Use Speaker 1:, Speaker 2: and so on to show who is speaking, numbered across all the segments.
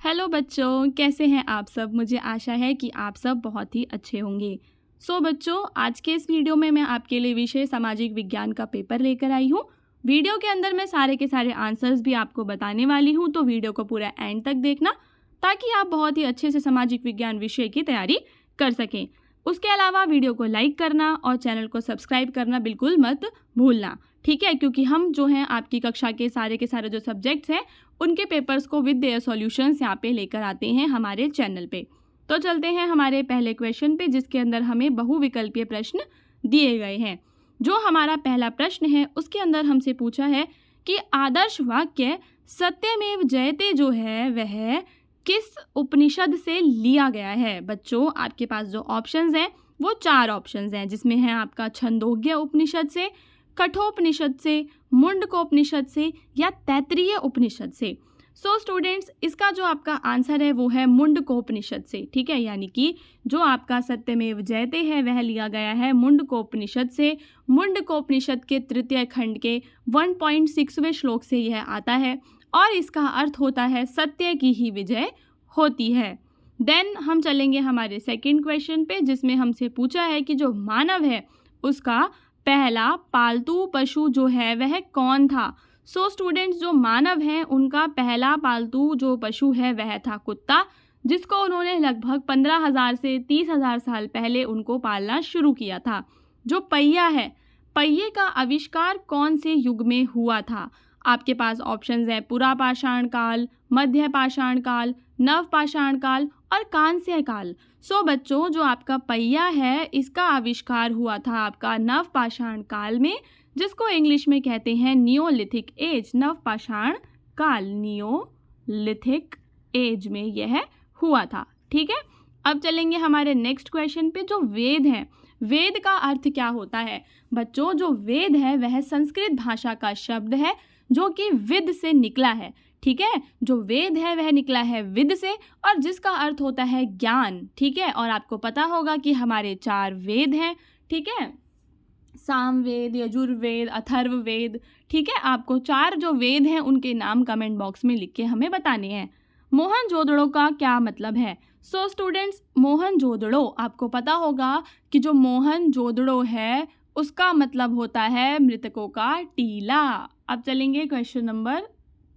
Speaker 1: Hello बच्चों, कैसे हैं आप सब। मुझे आशा है कि आप सब बहुत ही अच्छे होंगे। बच्चों, आज के इस वीडियो में मैं आपके लिए विषय सामाजिक विज्ञान का पेपर लेकर आई हूँ। वीडियो के अंदर मैं सारे के सारे आंसर्स भी आपको बताने वाली हूँ, तो वीडियो को पूरा एंड तक देखना ताकि आप बहुत ही अच्छे से सामाजिक विज्ञान विषय की तैयारी कर सकें। उसके अलावा वीडियो को लाइक करना और चैनल को सब्सक्राइब करना बिल्कुल मत भूलना, ठीक है, क्योंकि हम जो हैं आपकी कक्षा के सारे जो सब्जेक्ट्स हैं उनके पेपर्स को विद देयर सॉल्यूशंस यहाँ पे लेकर आते हैं हमारे चैनल पे। तो चलते हैं हमारे पहले क्वेश्चन पे, जिसके अंदर हमें बहुविकल्पीय प्रश्न दिए गए हैं। जो हमारा पहला प्रश्न है उसके अंदर हमसे पूछा है कि आदर्श वाक्य सत्यमेव जयते जो है वह किस उपनिषद से लिया गया है। बच्चों, आपके पास जो ऑप्शंस हैं वो 4 ऑप्शंस हैं, जिसमें है आपका छंदोग्य उपनिषद से, कठोपनिषद से, मुंडकोपनिषद से या तैत्तिरीय उपनिषद से। स्टूडेंट्स, इसका जो आपका आंसर है वो है मुंडकोपनिषद से, ठीक है, यानी कि जो आपका सत्यमेव जयते है वह लिया गया है मुंडकोपनिषद से। मुंडकोपनिषद के तृतीय खंड के 1.6वें श्लोक से यह आता है और इसका अर्थ होता है सत्य की ही विजय होती है। देन हम चलेंगे हमारे सेकंड क्वेश्चन पे, जिसमें हमसे पूछा है कि जो मानव है उसका पहला पालतू पशु जो है वह कौन था। स्टूडेंट्स, जो मानव हैं उनका पहला पालतू जो पशु है वह था कुत्ता, जिसको उन्होंने लगभग 15,000 से 30,000 साल पहले उनको पालना शुरू किया था। जो पहिया है, पहिए का आविष्कार कौन से युग में हुआ था। आपके पास ऑप्शंस है पुरापाषाण काल, मध्य पाषाण काल, नव पाषाण काल और कांस्य काल। बच्चों, जो आपका पहिया है इसका आविष्कार हुआ था आपका नव पाषाण काल में, जिसको इंग्लिश में कहते हैं नियोलिथिक एज। नव पाषाण काल, नियोलिथिक एज में यह हुआ था, ठीक है। अब चलेंगे हमारे नेक्स्ट क्वेश्चन पे, जो वेद है। वेद का अर्थ क्या होता है। बच्चों, जो वेद है वह संस्कृत भाषा का शब्द है जो कि विद से निकला है, ठीक है। जो वेद है वह निकला है विद से और जिसका अर्थ होता है ज्ञान, ठीक है। और आपको पता होगा कि हमारे 4 वेद हैं, ठीक है, सामवेद, यजुर्वेद, अथर्ववेद, ठीक है। आपको 4 जो वेद हैं उनके नाम कमेंट बॉक्स में लिख के हमें बताने हैं। मोहनजोदड़ो का क्या मतलब है। स्टूडेंट्स, मोहनजोदड़ो, आपको पता होगा कि जो मोहनजोदड़ो है उसका मतलब होता है मृतकों का टीला। अब चलेंगे क्वेश्चन नंबर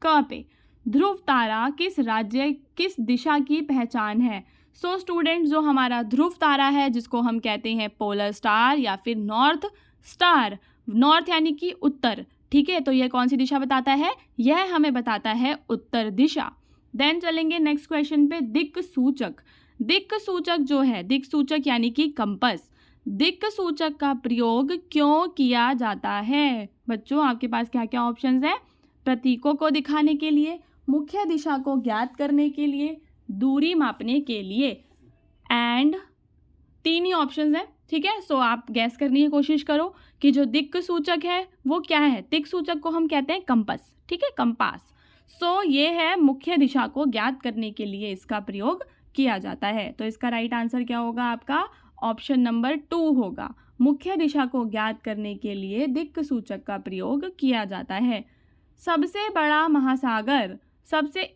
Speaker 1: क पे। ध्रुव तारा किस राज्य किस दिशा की पहचान है। स्टूडेंट्स, जो हमारा ध्रुव तारा है जिसको हम कहते हैं पोलर स्टार या फिर नॉर्थ स्टार, नॉर्थ यानी कि उत्तर, ठीक है, तो यह कौन सी दिशा बताता है, यह हमें बताता है उत्तर दिशा। देन चलेंगे नेक्स्ट क्वेश्चन पे, दिक् सूचक। दिक् सूचक जो है, दिक् सूचक यानी कि कंपस, दिक् सूचक का प्रयोग क्यों किया जाता है। बच्चों, आपके पास क्या क्या ऑप्शंस है। प्रतीकों को दिखाने के लिए, मुख्य दिशा को ज्ञात करने के लिए, दूरी मापने के लिए एंड 3 ही ऑप्शंस हैं, ठीक है। आप गैस करने की कोशिश करो कि जो दिक् सूचक है वो क्या है। दिक् सूचक को हम कहते हैं कंपस, ठीक है, कंपास। ये है मुख्य दिशा को ज्ञात करने के लिए इसका प्रयोग किया जाता है। तो इसका राइट आंसर क्या होगा, आपका ऑप्शन नंबर 2 होगा। मुख्य दिशा को ज्ञात करने के लिए दिक् सूचक का प्रयोग किया जाता है। सबसे बड़ा महासागर,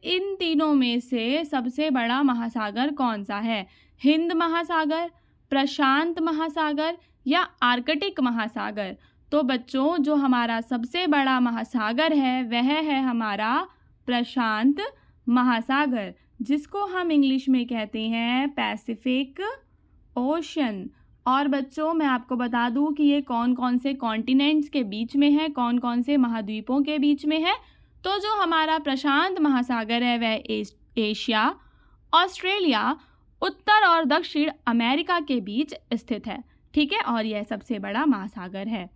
Speaker 1: इन तीनों में से सबसे बड़ा महासागर कौन सा है। हिंद महासागर, प्रशांत महासागर या आर्कटिक महासागर। तो बच्चों, जो हमारा सबसे बड़ा महासागर है वह है हमारा प्रशांत महासागर, जिसको हम इंग्लिश में कहते हैं पैसिफिक ओशन। और बच्चों, मैं आपको बता दूं कि ये कौन कौन से कॉन्टिनेंट्स के बीच में है, कौन कौन से महाद्वीपों के बीच में है। तो जो हमारा प्रशांत महासागर है वह एशिया, ऑस्ट्रेलिया, उत्तर और दक्षिण अमेरिका के बीच स्थित है, ठीक है, और यह सबसे बड़ा महासागर है।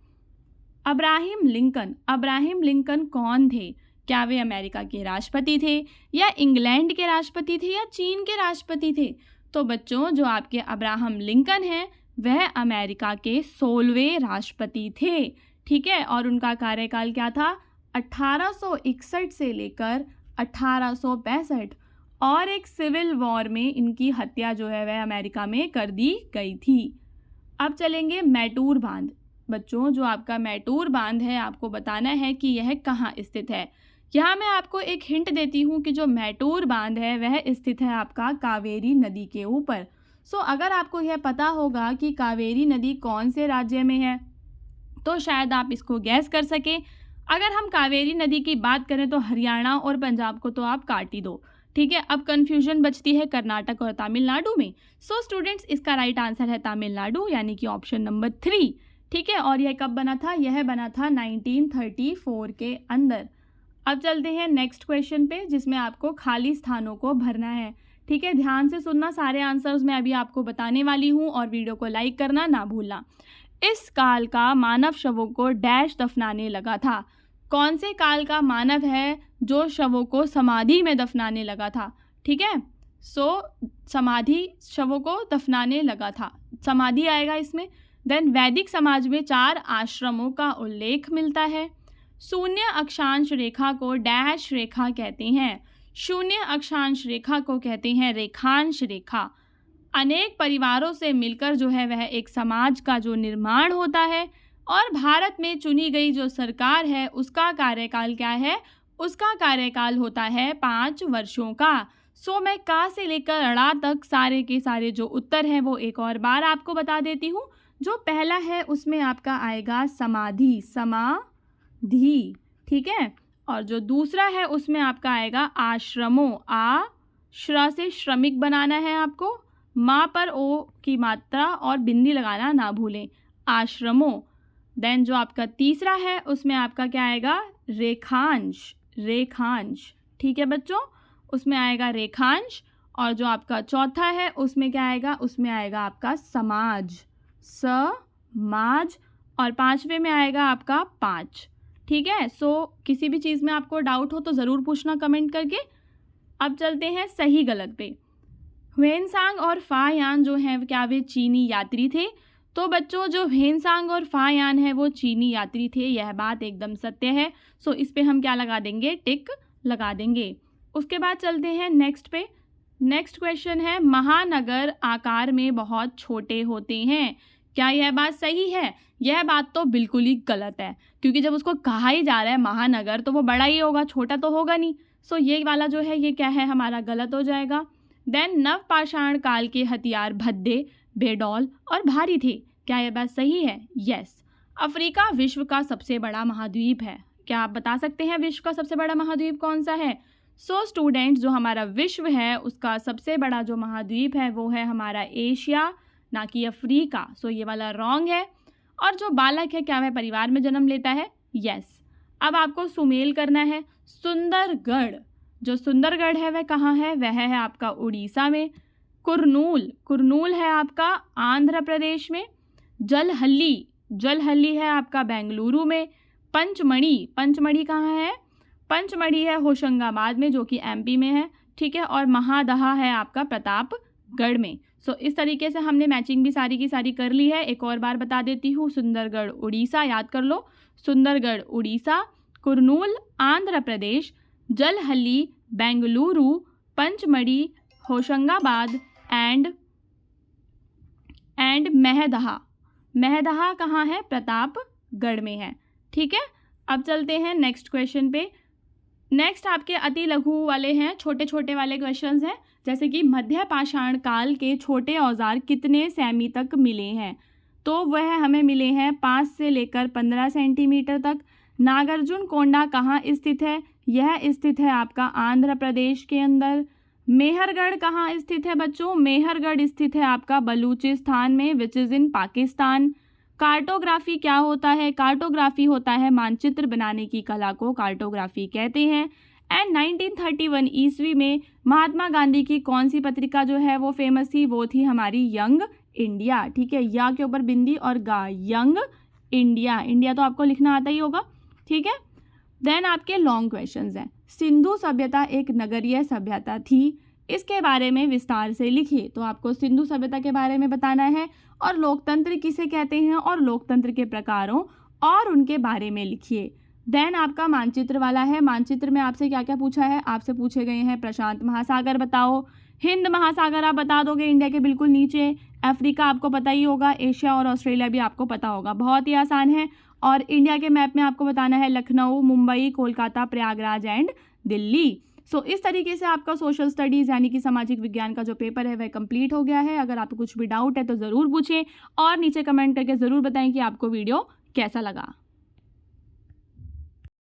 Speaker 1: अब्राहम लिंकन कौन थे। क्या वे अमेरिका के राष्ट्रपति थे या इंग्लैंड के राष्ट्रपति थे या चीन के राष्ट्रपति थे। तो बच्चों, जो आपके अब्राहम लिंकन हैं वह अमेरिका के 16वें राष्ट्रपति थे, ठीक है, और उनका कार्यकाल क्या था, 1861 से लेकर 1865, और एक सिविल वॉर में इनकी हत्या जो है वह अमेरिका में कर दी गई थी। अब चलेंगे मैटूर बांध। बच्चों, जो आपका मैटूर बांध है आपको बताना है कि यह कहाँ स्थित है। यहाँ मैं आपको एक हिंट देती हूँ कि जो मैटूर बांध है वह स्थित है आपका कावेरी नदी के ऊपर। अगर आपको यह पता होगा कि कावेरी नदी कौन से राज्य में है तो शायद आप इसको गैस कर सकें। अगर हम कावेरी नदी की बात करें तो हरियाणा और पंजाब को तो आप काट ही दो, ठीक है। अब कन्फ्यूजन बचती है कर्नाटक और तमिलनाडु में। स्टूडेंट्स, इसका राइट आंसर है तमिलनाडु, यानी कि ऑप्शन नंबर 3, ठीक है। और यह कब बना था? यह बना था 1934 के अंदर। अब चलते हैं नेक्स्ट क्वेश्चन पे, जिसमें आपको खाली स्थानों को भरना है, ठीक है। ध्यान से सुनना, सारे आंसर्स मैं अभी आपको बताने वाली हूँ और वीडियो को लाइक करना ना भूलना। इस काल का मानव शवों को डैश दफनाने लगा था। कौन से काल का मानव है जो शवों को समाधि में दफनाने लगा था, ठीक है। समाधि, शवों को दफनाने लगा था, समाधि आएगा इसमें। देन वैदिक समाज में 4 आश्रमों का उल्लेख मिलता है। शून्य अक्षांश रेखा को डैश रेखा कहते हैं। शून्य अक्षांश रेखा को कहते हैं रेखांश रेखा। अनेक परिवारों से मिलकर जो है वह एक समाज का जो निर्माण होता है। और भारत में चुनी गई जो सरकार है उसका कार्यकाल क्या है? उसका कार्यकाल होता है 5 वर्षों का। मैं का से लेकर अड़ा तक सारे के सारे जो उत्तर हैं वो एक और बार आपको बता देती हूँ। जो पहला है उसमें आपका आएगा समाधि, समाधि, ठीक है। और जो दूसरा है उसमें आपका आएगा आश्रमों, आ श्र से श्रमिक बनाना है आपको, माँ पर ओ की मात्रा और बिंदी लगाना ना भूलें, आश्रमों। देन जो आपका तीसरा है उसमें आपका क्या आएगा? रेखांश, रेखांश, ठीक है बच्चों, उसमें आएगा रेखांश। और जो आपका चौथा है उसमें क्या आएगा? उसमें आएगा आपका समाज, समाज। और 5वें में आएगा आपका 5, ठीक है। किसी भी चीज़ में आपको डाउट हो तो ज़रूर पूछना कमेंट करके। अब चलते हैं सही गलत पे। ह्वेनसांग और फायान जो हैं क्या वे चीनी यात्री थे? तो बच्चों, जो ह्वेनसांग और फायान है वो चीनी यात्री थे, यह बात एकदम सत्य है। इस पे हम क्या लगा देंगे? टिक लगा देंगे। उसके बाद चलते हैं नेक्स्ट पे। नेक्स्ट क्वेश्चन है, महानगर आकार में बहुत छोटे होते हैं, क्या यह बात सही है? यह बात तो बिल्कुल ही गलत है, क्योंकि जब उसको कहा ही जा रहा है महानगर तो वो बड़ा ही होगा, छोटा तो होगा नहीं। ये वाला जो है ये क्या है? हमारा गलत हो जाएगा। देन नवपाषाण काल के हथियार भद्दे, बेडौल और भारी थे, क्या यह बात सही है? यस। अफ्रीका विश्व का सबसे बड़ा महाद्वीप है, क्या आप बता सकते हैं विश्व का सबसे बड़ा महाद्वीप कौन सा है? स्टूडेंट्स, जो हमारा विश्व है उसका सबसे बड़ा जो महाद्वीप है वो है हमारा एशिया, ना कि अफ्रीका। ये वाला रॉन्ग है। और जो बालक है क्या वह परिवार में जन्म लेता है? यस। अब आपको सुमेल करना है। सुंदरगढ़, जो सुंदरगढ़ है वह कहाँ है? वह है आपका उड़ीसा में। कुरनूल, कुरनूल है आपका आंध्र प्रदेश में। जलहल्ली, जलहल्ली है आपका बेंगलुरु में। पंचमढ़ी, पंचमढ़ी कहाँ है? पंचमढ़ी है होशंगाबाद में, जो कि एमपी में है, ठीक है। और महादहा है आपका प्रतापगढ़ में। इस तरीके से हमने मैचिंग भी सारी की सारी कर ली है। एक और बार बता देती हूँ, सुंदरगढ़ उड़ीसा, याद कर लो, सुंदरगढ़ उड़ीसा, कुरनूल आंध्र प्रदेश, जलहल्ली बेंगलुरु, पंचमढ़ी होशंगाबाद एंड महदहा। महदहा कहाँ है? प्रतापगढ़ में है, ठीक है। अब चलते हैं नेक्स्ट क्वेश्चन पे। नेक्स्ट आपके अति लघु वाले हैं, छोटे छोटे वाले क्वेश्चंस हैं, जैसे कि मध्य पाषाण काल के छोटे औजार कितने सेमी तक मिले हैं? तो वह हमें मिले हैं 5 से लेकर 15 सेंटीमीटर तक। नागार्जुन कोंडा कहाँ स्थित है? यह स्थित है आपका आंध्र प्रदेश के अंदर। मेहरगढ़ कहाँ स्थित है बच्चों? मेहरगढ़ स्थित है आपका बलूचिस्तान में, which is in Pakistan. Cartography क्या होता है? कार्टोग्राफी होता है मानचित्र बनाने की कला को कार्टोग्राफी कहते हैं। एंड 1931 ईस्वी में महात्मा गांधी की कौन सी पत्रिका जो है वो फेमस थी? वो थी हमारी यंग इंडिया, ठीक है। या के ऊपर बिंदी और गा, यंग इंडिया। इंडिया तो आपको लिखना आता ही होगा, ठीक है। देन आपके लॉन्ग क्वेश्चंस हैं। सिंधु सभ्यता एक नगरीय सभ्यता थी, इसके बारे में विस्तार से लिखिए। तो आपको सिंधु सभ्यता के बारे में बताना है, और लोकतंत्र किसे कहते हैं और लोकतंत्र के प्रकारों और उनके बारे में लिखिए। देन आपका मानचित्र वाला है। मानचित्र में आपसे क्या क्या पूछा है? आपसे पूछे गए हैं प्रशांत महासागर बताओ, हिंद महासागर आप बता दोगे इंडिया के बिल्कुल नीचे। अफ्रीका आपको पता ही होगा। एशिया और ऑस्ट्रेलिया भी आपको पता होगा। बहुत ही आसान है। और इंडिया के मैप में आपको बताना है लखनऊ, मुंबई, कोलकाता, प्रयागराज एंड दिल्ली। सो इस तरीके से आपका सोशल स्टडीज़ यानी कि सामाजिक विज्ञान का जो पेपर है वह कंप्लीट हो गया है। अगर आपको कुछ भी डाउट है तो ज़रूर पूछें और नीचे कमेंट करके ज़रूर बताएं कि आपको वीडियो कैसा लगा।